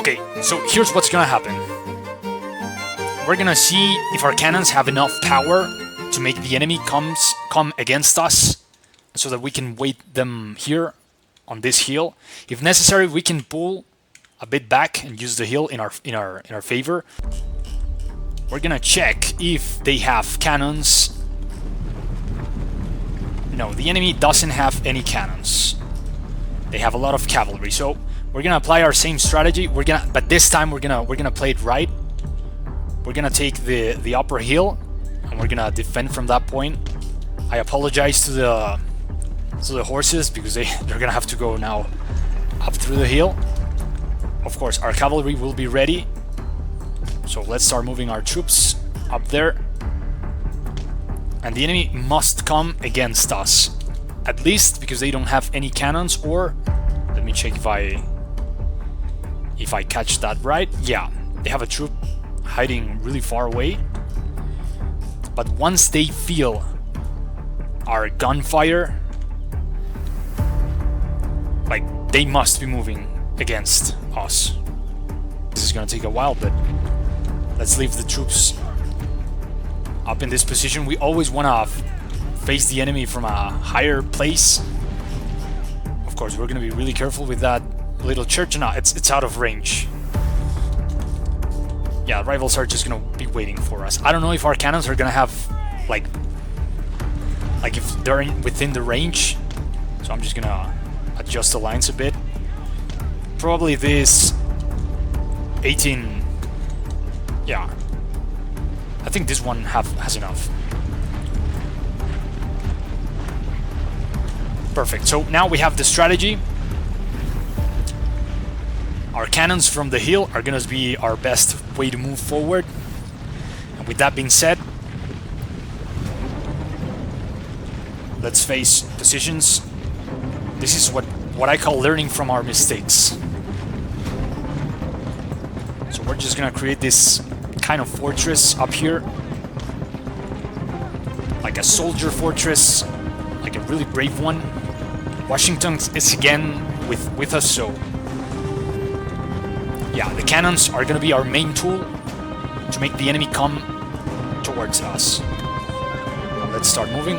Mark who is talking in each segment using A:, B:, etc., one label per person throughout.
A: Okay, so here's what's gonna happen. We're gonna see if our cannons have enough power to make the enemy come against us, so that we can wait them here on this hill. If necessary, we can pull a bit back and use the hill in our favor. We're gonna check if they have cannons. No, the enemy doesn't have any cannons. They have a lot of cavalry, so we're gonna apply our same strategy. But this time we're gonna play it right. We're gonna take the upper hill, and we're gonna defend from that point. I apologize to the horses because they're gonna have to go now up through the hill. Of course, our cavalry will be ready. So let's start moving our troops up there. And the enemy must come against us, at least because they don't have any cannons. Or let me check if I catch that right. Yeah, they have a troop hiding really far away. But once they feel our gunfire, like, they must be moving against us. This is gonna take a while, but let's leave the troops up in this position. We always wanna face the enemy from a higher place. Of course, we're gonna be really careful with that little church. No, it's out of range. Yeah, rivals are just gonna be waiting for us. I don't know if our cannons are gonna have like if they're within the range. So I'm just gonna adjust the lines a bit. Probably this 18. Yeah, I think this one has enough. Perfect. So now we have the strategy. Our cannons from the hill are gonna be our best way to move forward. And with that being said, let's face positions. This is what I call learning from our mistakes. So we're just gonna create this kind of fortress up here, like a soldier fortress, like a really brave one. Washington is again with us, so yeah, the cannons are gonna be our main tool to make the enemy come towards us. Now let's start moving.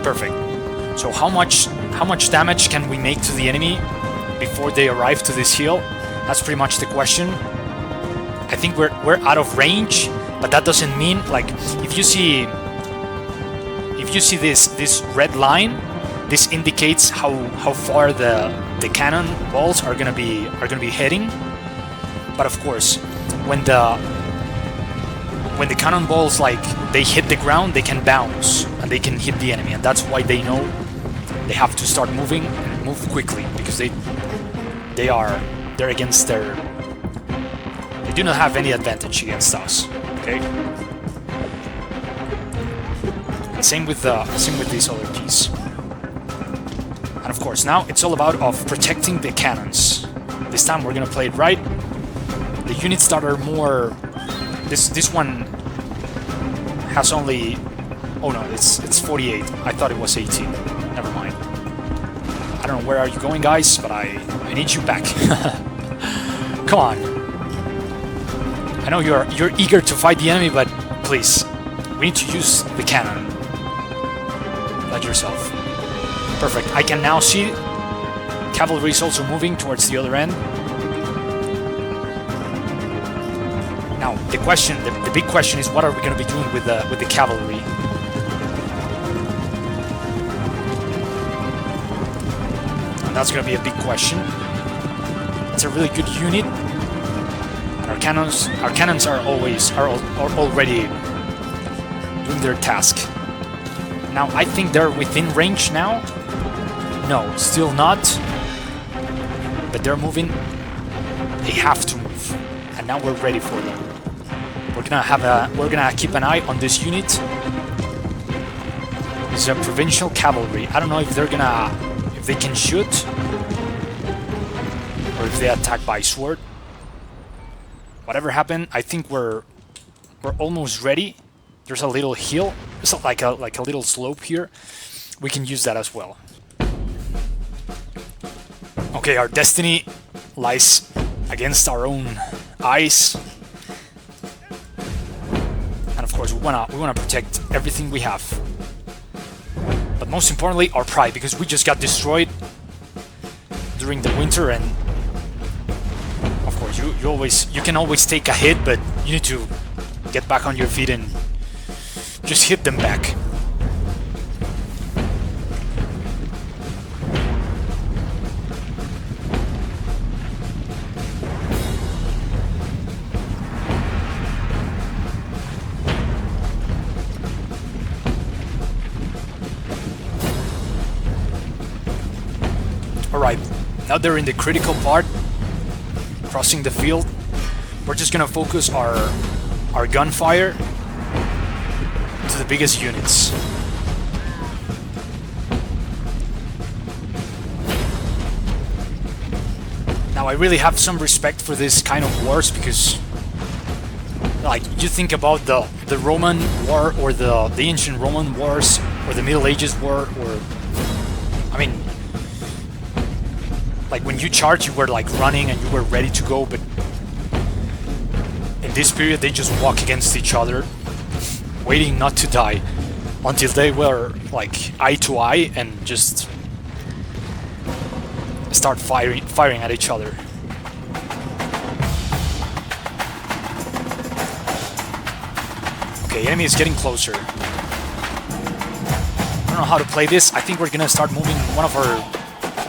A: Perfect. So how much damage can we make to the enemy before they arrive to this hill? That's pretty much the question. I think we're out of range, but that doesn't mean, like, if you see this red line, this indicates how far the cannon balls are gonna be heading. But of course, when the cannonballs, like, they hit the ground, they can bounce and they can hit the enemy, and that's why they know they have to start moving and move quickly, because they're against they do not have any advantage against us. Okay. And same with these other keys. And of course, now it's all about protecting the cannons. This time we're gonna play it right. The units that are more, this one has only, oh no, it's 48. I thought it was 18. Never mind. I don't know where are you going, guys, but I need you back. Come on. I know you're eager to fight the enemy, but please, we need to use the cannon. Let yourself. Perfect. I can now see cavalry is also moving towards the other end. Now, the big question is, what are we going to be doing with the cavalry? And that's going to be a big question. It's a really good unit. And our cannons are already doing their task. Now, I think they're within range now. No, still not. But they're moving. They have to move. And now we're ready for them. We're gonna keep an eye on this unit. It's a provincial cavalry. I don't know if they can shoot, or if they attack by sword. Whatever happened, I think we're almost ready. There's a little hill. It's like a little slope here. We can use that as well. Okay, our destiny lies against our own eyes. And of course, we wanna protect everything we have. But most importantly, our pride, because we just got destroyed during the winter, and of course, you can always take a hit, but you need to get back on your feet and just hit them back. Alright, now they're in the critical part, crossing the field. We're just gonna focus our gunfire to the biggest units. Now I really have some respect for this kind of wars, because like you think about the Roman war, or the ancient Roman wars, or the Middle Ages war, or I mean, like when you charge, you were like running and you were ready to go, but in this period they just walk against each other, waiting not to die until they were like eye to eye and just start firing at each other. Okay, enemy is getting closer. I don't know how to play this. I think we're gonna start moving one of our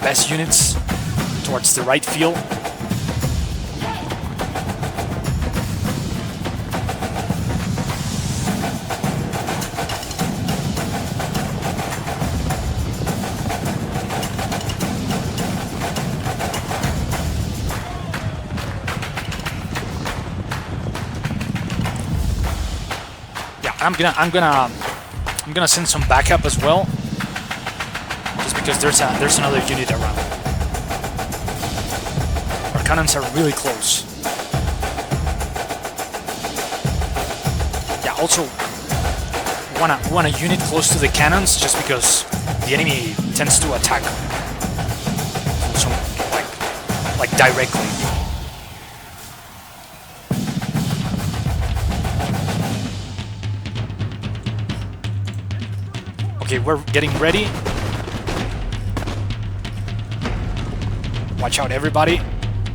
A: best units towards the right field. Yeah, I'm gonna send some backup as well, just because there's another unit around. Cannons are really close. Yeah, also want a unit close to the cannons, just because the enemy tends to attack from some like directly. Okay, we're getting ready. Watch out, everybody.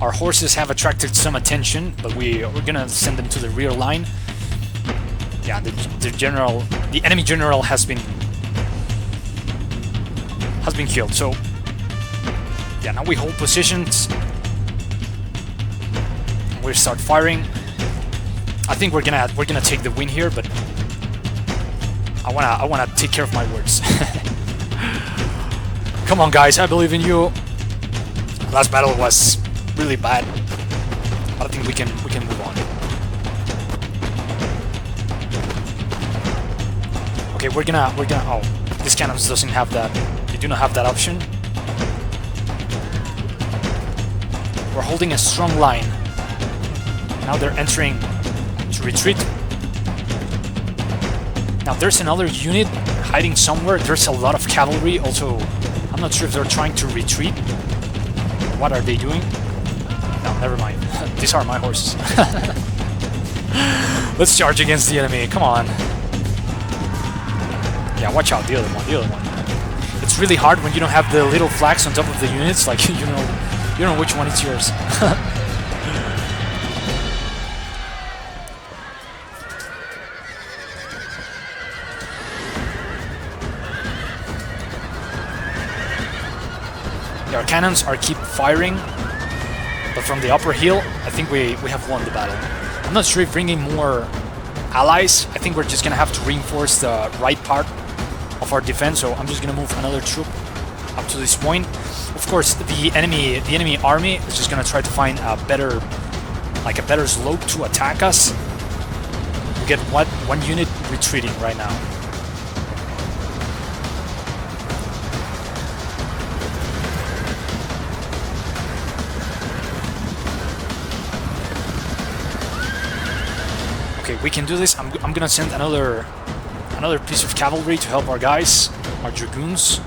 A: Our horses have attracted some attention, but we're gonna send them to the rear line. Yeah, the enemy general has been killed. So yeah, now we hold positions. We start firing. I think we're gonna take the win here, but I wanna take care of my words. Come on, guys, I believe in you. Last battle was really bad, but I think we can move on. Okay, we're gonna oh, this cannons doesn't have that. They do not have that option. We're holding a strong line. Now they're entering to retreat. Now there's another unit hiding somewhere. There's a lot of cavalry. Also, I'm not sure if they're trying to retreat. What are they doing? No, never mind. These are my horses. Let's charge against the enemy. Come on. Yeah, watch out. The other one. It's really hard when you don't have the little flags on top of the units. Like you know which one is yours. Yeah, our cannons keep firing. But from the upper hill, I think we have won the battle. I'm not sure if bringing more allies. I think we're just gonna have to reinforce the right part of our defense. So I'm just gonna move another troop up to this point. Of course, the enemy army is just gonna try to find a better slope to attack us. We get one unit retreating right now. Okay, we can do this. I'm gonna send another piece of cavalry to help our guys, our dragoons.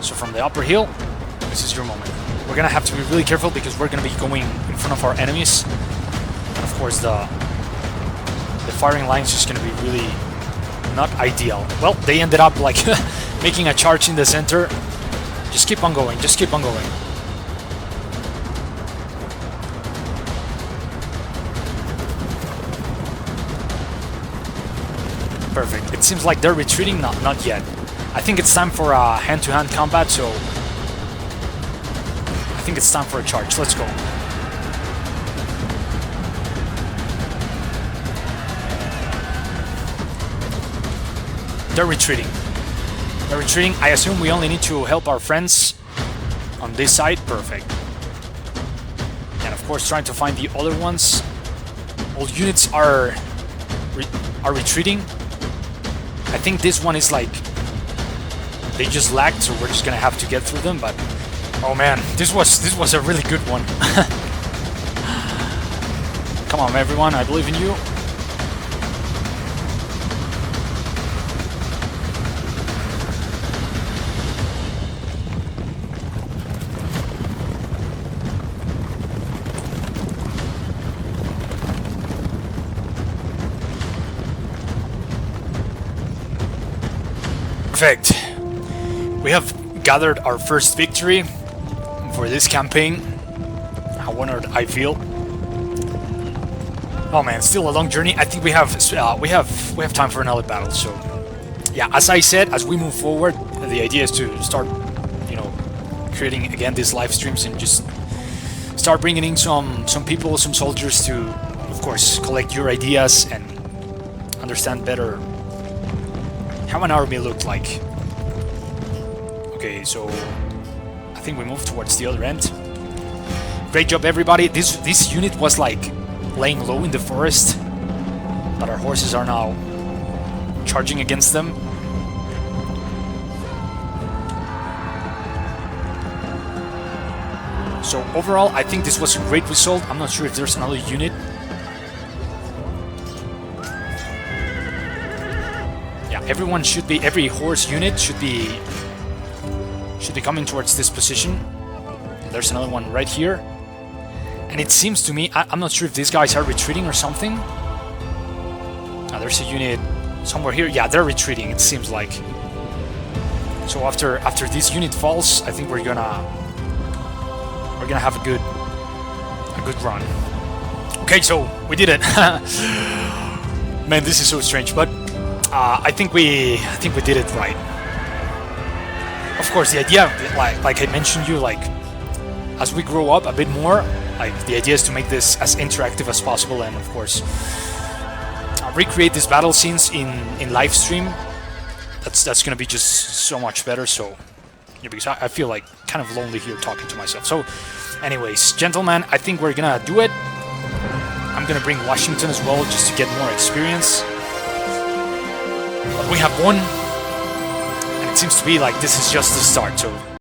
A: So from the upper hill, this is your moment. We're gonna have to be really careful because we're gonna be going in front of our enemies. And of course the firing line is just gonna be really not ideal. Well, they ended up like making a charge in the center. Just keep on going, just keep on going. Perfect. It seems like they're retreating. Not yet. I think it's time for a hand-to-hand combat, so I think it's time for a charge. Let's go. They're retreating. They're retreating. I assume we only need to help our friends on this side. Perfect. And of course, trying to find the other ones. All units are retreating. I think this one is like they just lagged, so we're just gonna have to get through them. But oh man, this was a really good one. Come on, everyone! I believe in you. Perfect. We have gathered our first victory for this campaign. How honored I feel. Oh man, still a long journey. I think we have time for another battle. So yeah, as I said, as we move forward, the idea is to start, you know, creating again these live streams and just start bringing in some people, some soldiers to, of course, collect your ideas and understand better how an army looked like. Okay, so I think we moved towards the other end. Great job, everybody. This unit was like laying low in the forest, but our horses are now charging against them. So overall, I think this was a great result. I'm not sure if there's another unit. Everyone should be, every horse unit should be coming towards this position. There's another one right here. And it seems to me, I'm not sure if these guys are retreating or something. There's a unit somewhere here. Yeah, they're retreating, it seems like. So after this unit falls, I think we're gonna have a good run. Okay, so we did it. Man, this is so strange, but I think we did it right. Of course, the idea, like I mentioned you, like as we grow up a bit more, like the idea is to make this as interactive as possible, and of course recreate these battle scenes in live stream. That's gonna be just so much better. So yeah, because I feel like kind of lonely here talking to myself. So anyways, gentlemen, I think we're gonna do it. I'm gonna bring Washington as well just to get more experience. But we have won, and it seems to be like this is just the start, so